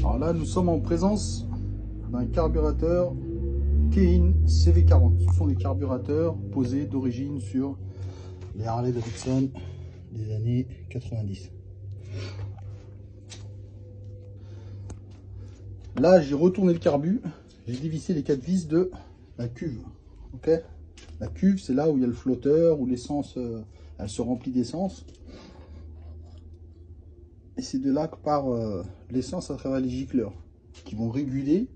Alors là, nous sommes en présence d'un carburateur Kein CV40. Ce sont des carburateurs posés d'origine sur les Harley Davidson des années 90. Là, j'ai retourné le carbu, j'ai dévissé les 4 vis de la cuve. Ok, la cuve, c'est là où il y a le flotteur, où l'essence, elle se remplit d'essence. Et c'est de là que part l'essence à travers les gicleurs, qui vont réguler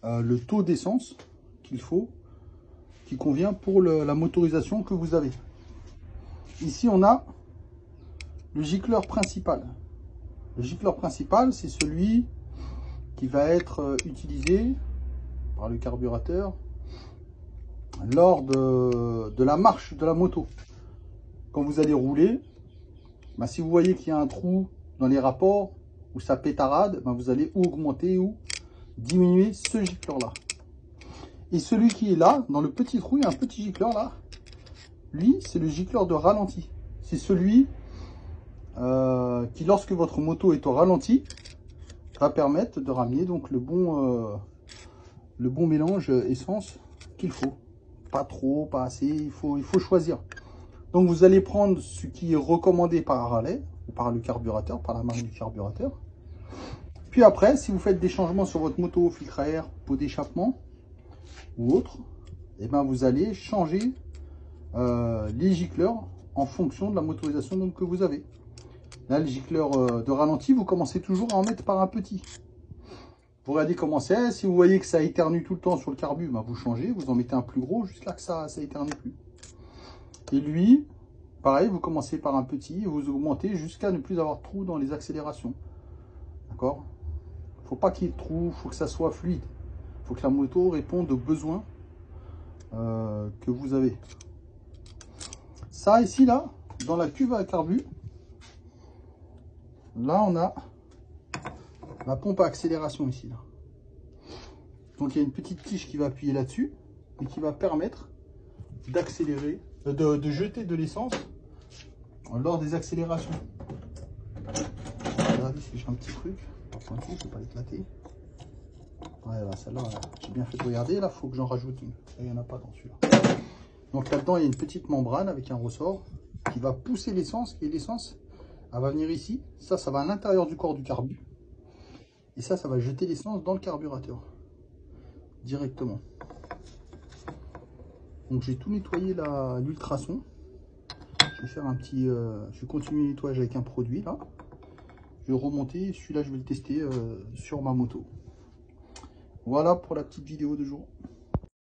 le taux d'essence qu'il faut, qui convient pour la motorisation que vous avez. Ici, on a le gicleur principal. Le gicleur principal, c'est celui qui va être utilisé par le carburateur lors de la marche de la moto. Quand vous allez rouler, si vous voyez qu'il y a un trou dans les rapports où ça pétarade, vous allez augmenter ou diminuer ce gicleur là. Et celui qui est là, dans le petit trou, il y a un petit gicleur là. Lui, c'est le gicleur de ralenti. C'est celui qui, lorsque votre moto est au ralenti, va permettre de ramener donc le bon mélange essence qu'il faut. Pas trop, pas assez, il faut choisir. Donc vous allez prendre ce qui est recommandé par Harley, ou par le carburateur, par la marque du carburateur. Puis après, si vous faites des changements sur votre moto, filtre à air, pot d'échappement ou autre, et vous allez changer les gicleurs en fonction de la motorisation donc, que vous avez. Là, le gicleur de ralenti, vous commencez toujours à en mettre par un petit. Vous regardez comment c'est. Si vous voyez que ça éternue tout le temps sur le carbu, vous changez, vous en mettez un plus gros jusqu'à que ça éternue plus. Et lui, pareil, vous commencez par un petit et vous augmentez jusqu'à ne plus avoir de trou dans les accélérations. D'accord ? Il ne faut pas qu'il y ait de trou, il faut que ça soit fluide. Il faut que la moto réponde aux besoins que vous avez. Ça ici, là, dans la cuve à carbu, là on a la pompe à accélération ici. Là. Donc il y a une petite tige qui va appuyer là-dessus et qui va permettre d'accélérer, de jeter de l'essence lors des accélérations. Regardez si j'ai un petit truc, pas pointu, je ne vais pas l'éclater. Ouais, celle-là, j'ai bien fait de regarder. Là, il faut que j'en rajoute une. Il n'y en a pas dans celui-là. Donc là-dedans, il y a une petite membrane avec un ressort qui va pousser l'essence. Et l'essence, elle va venir ici. Ça va à l'intérieur du corps du carbu. Et ça va jeter l'essence dans le carburateur. Directement. Donc j'ai tout nettoyé l'ultrason. Je vais faire un petit... je vais continuer le nettoyage avec un produit là. Je vais remonter. Celui-là, je vais le tester sur ma moto. Voilà pour la petite vidéo de jour.